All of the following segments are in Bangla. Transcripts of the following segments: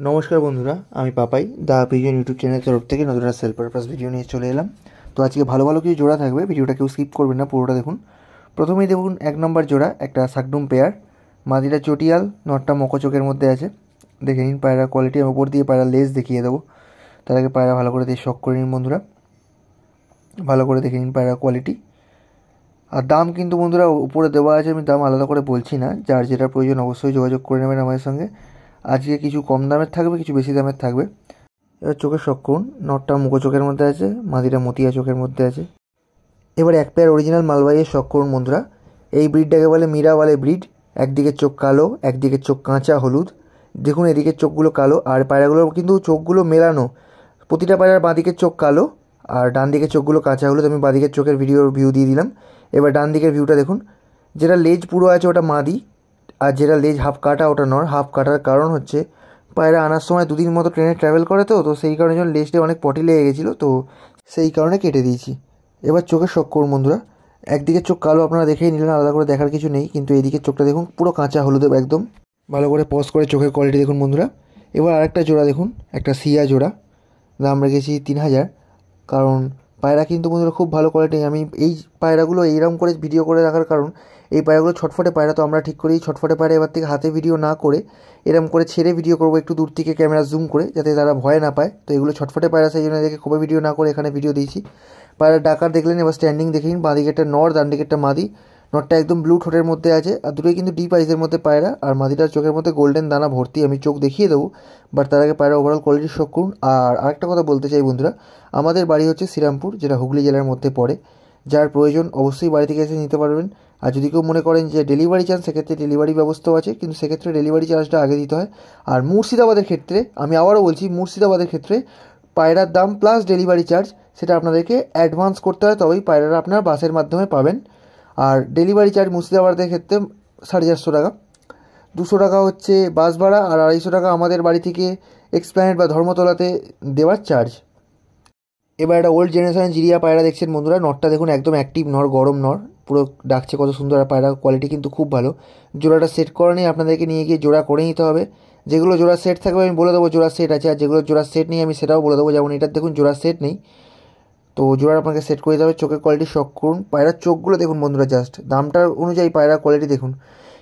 নমস্কার বন্ধুরা, আমি পাপাই দা পিজন ইউটিউব চ্যানেলের তরফ থেকে নতুন একটা সেল পারপাস ভিডিও নিয়ে চলে এলাম। তো আজকে ভালো ভালো কিছু জোড়া থাকবে, ভিডিওটা কেউ স্কিপ করবেন না, পুরোটা দেখুন। প্রথমেই দেখুন 1 নম্বর জোড়া একটা শাকডুম পেয়ার, মাদিটা চটিয়াল, নটটা মকচকের মধ্যে আছে। দেখে নিন পায়রা কোয়ালিটি, আমি ওপর দিয়ে পায়রা লেজ দেখিয়ে দেবো, তার আগে পায়রা ভালো করে দিয়ে শখ করে নিন বন্ধুরা, ভালো করে দেখে নিন পায়রা কোয়ালিটি। আর দাম কিন্তু বন্ধুরা উপরে দেওয়া আছে, আমি দাম আলাদা করে বলছি না, যার যেটা প্রয়োজন অবশ্যই যোগাযোগ করে নেবেন আমাদের সঙ্গে। আজকে কিছু কম দামের থাকবে, কিছু বেশি দামের থাকবে। এবার চোখের শখ করুন, নটটা মুখো চোখের মধ্যে আছে, মাদিটা মতিয়া চোখের মধ্যে আছে। এবার এক পেয়ার অরিজিনাল মালবাইয়ের শখ করুন বন্ধুরা। এই ব্রিডটাকে বলে মীরাওয়ালে ব্রিড। একদিকে চোখ কালো, একদিকে চোখ কাঁচা হলুদ। দেখুন এদিকে চোখগুলো কালো, আর পায়রাগুলোর কিন্তু চোখগুলো মেলানো। প্রতিটা পায়রার বাঁদিকের চোখ কালো আর ডান দিকের চোখগুলো কাঁচা হলুদ। আমি বাঁদিকের চোখের ভিউ দিয়ে দিলাম। এবার ডান দিকের ভিউটা দেখুন, যেটা লেজ পুরো আছে ওটা মাদি, আর যেটা লেজ হাফ কাটা ওটা নর। হাফ কাটার কারণ হচ্ছে পায়রা আনার সময় দুদিন মতো ট্রেনে ট্রাভেল করে, তো সেই কারণে যখন লেজটা অনেক পটি লেগে গেছিলো, তো সেই কারণে কেটে দিয়েছি। এবার চোখের শখ করুন বন্ধুরা। একদিকে চোখ কালো আপনারা দেখেই নিলেন, আলাদা করে দেখার কিছু নেই, কিন্তু এইদিকে চোখটা দেখুন পুরো কাঁচা হলুদে একদম। ভালো করে পজ করে চোখের কোয়ালিটি দেখুন বন্ধুরা। এবার আরেকটা জোড়া দেখুন, একটা সিয়া জোড়া, দাম রেখেছি 3000। কারণ পায়রা কিন্তু বন্ধুরা খুব ভালো কোয়ালিটি। আমি এই পায়রাগুলো এইরকম করে ভিডিও করে রাখার কারণ, এই পায়রাগুলো ছটফটে পায়রা, তো আমরা ঠিক করি ছটফটে পায়রা এবার থেকে হাতে ভিডিও না করে এরকম করে ছেড়ে ভিডিও করবো, একটু দূর থেকে ক্যামেরা জুম করে, যাতে তারা ভয় না পায়। তো এগুলো ছটফটে পায়রা, সেই জন্য এদেরকে খুবই ভিডিও না করে এখানে ভিডিও দিয়েছি। পায়রা ডাকার দেখলেন, এবার স্ট্যান্ডিং দেখেন, বাঁ দিকে একটা নর, ডান দিকে একটা মাদি। নটটা একদম ব্লু ঠোঁটের মধ্যে আছে, আর দুটোই কিন্তু ডিপ আইসের মধ্যে পায়রা, আর মাদিটার চোখের মধ্যে গোল্ডেন দানা ভর্তি। আমি চোখ দেখিয়ে দেবো, বাট তার আগে পায়রা ওভারঅল কোয়ালিটি শখ করুন। আর আরেকটা কথা বলতে চাই বন্ধুরা, আমাদের বাড়ি হচ্ছে শ্রীরামপুর, যেটা হুগলি জেলার মধ্যে পড়ে। যার প্রয়োজন অবশ্যই বাড়ি থেকে এসে নিতে পারবেন। আর যদি কেউ মনে করেন যে ডেলিভারি চান, সেক্ষেত্রে ডেলিভারি ব্যবস্থাও আছে, কিন্তু সেক্ষেত্রে ডেলিভারি চার্জটা আগে দিতে হয়। আর মুর্শিদাবাদের ক্ষেত্রে, আমি আবারও বলছি, মুর্শিদাবাদের ক্ষেত্রে পায়রার দাম প্লাস ডেলিভারি চার্জ, সেটা আপনাদেরকে অ্যাডভান্স করতে হয়, তবেই পায়রারা আপনার বাসের মাধ্যমে পাবেন। আর ডেলিভারি চার্জ মুর্শিদাবাদের ক্ষেত্রে 450 টাকা। 200 টাকা হচ্ছে বাস ভাড়া, আর 250 টাকা আমাদের বাড়ি থেকে এক্সপ্ল্যানেড বা ধর্মতলাতে দেওয়ার চার্জ। এবার একটা ওল্ড জেনারেশনের জিরিয়া পায়রা দেখছেন বন্ধুরা। নরটা দেখুন একদম অ্যাক্টিভ নর, গরম নর, পুরো ডাকছে কত সুন্দর। আর পায়রা কোয়ালিটি কিন্তু খুব ভালো। জোড়াটা সেট করে নিয়ে আপনাদেরকে নিয়ে গিয়ে জোড়া করে নিতে হবে। যেগুলো জোড়া সেট থাকবে আমি বলে দেবো জোড়া সেট আছে, আর যেগুলো জোড়া সেট নেই আমি সেটাও বলে দেবো। যেমন এটার দেখুন জোড়া সেট নেই, তো জোড়া আপনাকে সেট করে দিতে হবে। চোখের কোয়ালিটি শখ করুন, পায়রার চোখগুলো দেখুন বন্ধুরা, জাস্ট দামটার অনুযায়ী পায়রার কোয়ালিটি দেখুন।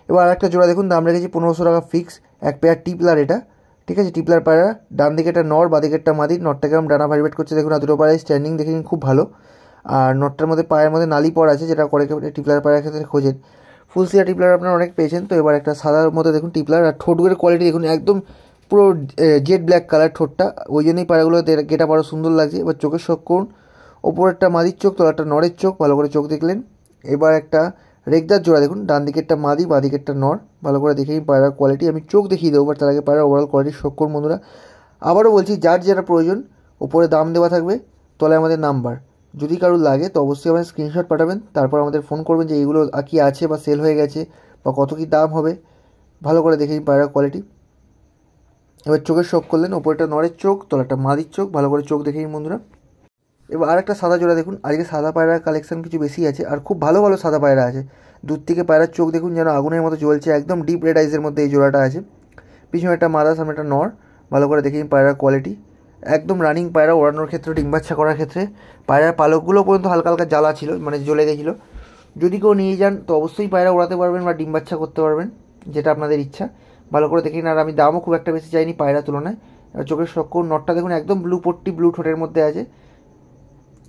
এবার আরেকটা জোড়া দেখুন, দাম রেখেছি 1500 টাকা ফিক্স। এক পেয়ার টিপলার, এটা ঠিক আছে, টিপলার পায়রা। ডান দিকে একটা নর, বাঁ দিকে একটা মাদি। নটটাকে আমি ডানা ভাইব্রেট করছে দেখুন, আর দুটো পায়রা স্ট্যান্ডিং দেখে নিন, খুব ভালো। আর নটটার মধ্যে পায়ের মধ্যে নালি পড়া আছে, যেটা করে টিপলার পায়রার ক্ষেত্রে খোঁজেন। ফুল সিয়া টিপলার আপনারা অনেক পেয়েছেন। তো এবার একটা সাদার মধ্যে দেখুন টিপলার, আর ঠোঁটগুলোর কোয়ালিটি দেখুন একদম পুরো জেড ব্ল্যাক কালার ঠোঁটটা, ওই জন্যই পায়রাগুলো গেটা বড় সুন্দর লাগছে। এবার চোখের শখ করুন, ওপরেরটা মাদির চোখ, তলাটা নরের চোখ, ভালো করে চোখ দেখলেন। এবার একটা রেগদার জোড়া দেখুন, ডান দিকেরটা মাদি, বাঁ দিকেরটা নর, ভালো করে দেখে নিন পায়রার কোয়ালিটি। আমি চোখ দেখিয়ে দেবো, বাট তার আগে পায়রার ওভারঅল কোয়ালিটি শখ করুন বন্ধুরা। আবারও বলছি, যার যেটা প্রয়োজন ওপরে দাম দেওয়া থাকবে, তলায় আমাদের নাম্বার। যদি কারোর লাগে তো অবশ্যই আমাদের স্ক্রিনশট পাঠাবেন, তারপর আমাদের ফোন করবেন যে এইগুলো কি আছে বা সেল হয়ে গেছে বা কত কী দাম হবে। ভালো করে দেখে নিন পায়রার কোয়ালিটি। এবার চোখের শখ করলেন, ওপরটা নরের চোখ, তলাটা মাদির চোখ, ভালো করে চোখ দেখে নিন বন্ধুরা। এবার আরেকটা সাদা জোড়া দেখুন, আজকে সাদা পায়রার কালেকশন কিছু বেশি আছে, আর খুব ভালো ভালো সাদা পায়রা আছে। দূর থেকে পায়রার চোখ দেখুন যেন আগুনের মতো জ্বলছে, একদম ডিপ রেড আইসের মধ্যে এই জোড়াটা আছে। পিছনে একটা মাদা, সামনে একটা নর, ভালো করে দেখে নিন পায়রার কোয়ালিটি। একদম রানিং পায়রা, ওড়ানোর ক্ষেত্রে, ডিম বাচ্চা করার ক্ষেত্রে। পায়রার পালকগুলো পর্যন্ত হালকা হালকা জ্বালা ছিল, মানে জ্বলে গেছিলো। যদি কেউ নিয়ে যান তো অবশ্যই পায়রা ওড়াতে পারবেন বা ডিম বাচ্চা করতে পারবেন, যেটা আপনাদের ইচ্ছা। ভালো করে দেখে নিন। আর আমি দামও খুব একটা বেশি চাইনি পায়রা তুলনায়। চোখের শখ করুন, নটটা দেখুন একদম ব্লু পট্টি, ব্লু ঠোঁটের মধ্যে আছে।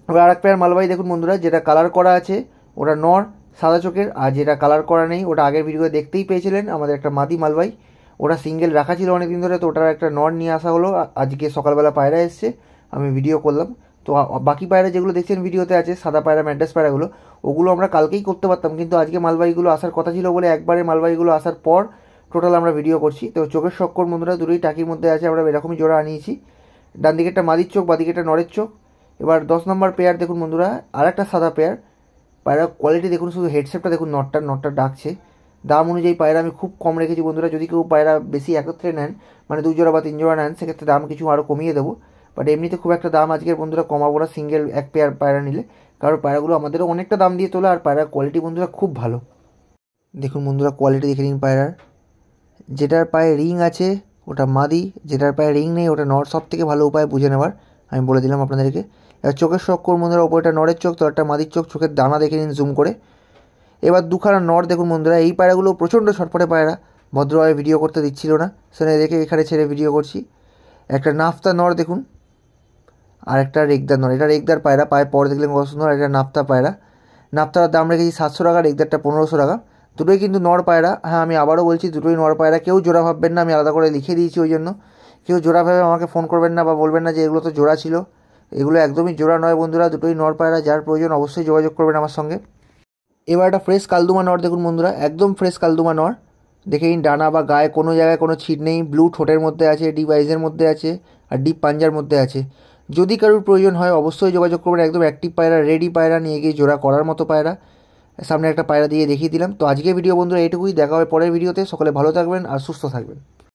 এবার আরেক পেয়ার মালবাই দেখুন বন্ধুরা, যেটা কালার করা আছে ওটা নর, সাদা চোখের, আর যেটা কালার করা নেই ওটা আগের ভিডিওতে দেখতেই পেয়েছিলেন, আমাদের একটা মাদি মালবাই। ওটা সিঙ্গেল রাখা ছিল অনেকদিন ধরে, তো ওটার একটা নর নিয়ে আসা হলো। আজকে সকালবেলা পায়রা এসছে, আমি ভিডিও করলাম। তো বাকি পায়রা যেগুলো দেখছেন ভিডিওতে আছে, সাদা পায়রা, ম্যাড্রাস পায়রাগুলো, ওগুলো আমরা কালকেই করতে পারতাম, কিন্তু আজকে মালবাইগুলো আসার কথা ছিল বলে একবারে মালবাইগুলো আসার পর টোটাল আমরা ভিডিও করছি। তো চোখের শখ করুন বন্ধুরা, দুটোই টাকির মধ্যে আছে, আমরা এরকমই জোড়া আনিয়েছি। ডান দিকে একটা মাদির চোখ, বাদিকে একটা নরের চোখ। এবার 10 নম্বর পেয়ার দেখুন বন্ধুরা, আর একটা সাদা পেয়ার। পায়রার কোয়ালিটি দেখুন, শুধু হেডশেপটা দেখুন, নটটা ডাকছে। দাম অনুযায়ী পায়রা আমি খুব কম রেখেছি বন্ধুরা। যদি কেউ পায়রা বেশি একত্রে নেন, মানে 2 জোড়া বা 3 জোড়া নেন, সেক্ষেত্রে দাম কিছু আরও কমিয়ে দেবো। বাট এমনিতে খুব একটা দাম আজকের বন্ধুরা কমাবো না সিঙ্গেল এক পেয়ার পায়রা নিলে, কারণ পায়রাগুলো আমাদেরও অনেকটা দাম দিয়ে তোলা, আর পায়রার কোয়ালিটি বন্ধুরা খুব ভালো। দেখুন বন্ধুরা কোয়ালিটি দেখে নিন পায়রার। যেটার পায়ে রিং আছে ওটা মাদি, যেটার পায়ে রিং নেই ওটা নর। সব থেকে ভালো উপায় বুঝে নেওয়ার আমি বলে দিলাম আপনাদেরকে। এবার চোখের শখ করুন বন্ধুরা, ওপরটা নরের চোখ, তো একটা মাদির চোখ, চোখের দানা দেখে নিন জুম করে। এবার দুখানা নর দেখুন বন্ধুরা, এই পায়রাগুলো প্রচণ্ড ছটফটে পায়রা, ভদ্রভাবে ভিডিও করতে দিচ্ছিল না, সেখানে দেখে এখানে ছেড়ে ভিডিও করছি। একটা নাফতা নর দেখুন, আর একটা রেগদার নর। এটা রেগদার পায়রা, পায়ে পর দেখলেন কত সুন্দর। এটা নাফতা পায়রা, নাফতার দাম রেখেছি 700 টাকা, রেগদারটা 1500 টাকা। দুটোই কিন্তু নর পায়রা। হ্যাঁ, আমি আবারও বলছি দুটোই নর পায়রা। কেউ জোড়া ভাববেন না, আমি আলাদা করে লিখে দিয়েছি ওই জন্য। কেউ জোড়া ভেবে আমাকে ফোন করবেন না বা বলবেন না যে এগুলো তো জোড়া ছিল। এগুলো একদমই জোড়া নয় বন্ধুরা, দুটোই নর পায়রা। যার প্রয়োজন অবশ্যই যোগাযোগ করবেন আমার সঙ্গে। এবার একটা ফ্রেশ কালদুমা নর দেখুন বন্ধুরা, একদম ফ্রেশ কালদুমা নর। দেখে নিন ডানা বা গায়ে কোনো জায়গায় কোনো ছিট নেই, ব্লু ঠোঁটের মধ্যে আছে, ডিপ আইজের মধ্যে আছে, আর ডিপ পাঞ্জার মধ্যে আছে। যদি কারোর প্রয়োজন হয় অবশ্যই যোগাযোগ করবেন। একদম অ্যাক্টিভ পায়রা, রেডি পায়রা, নিয়ে গিয়ে জোড়া করার মতো পায়রা। সামনে একটা পায়রা দিয়ে দেখিয়ে দিলাম। তো আজকে ভিডিও বন্ধুরা এটুকুই, দেখা হবে পরের ভিডিওতে। সকলে ভালো থাকবেন আর সুস্থ থাকবেন।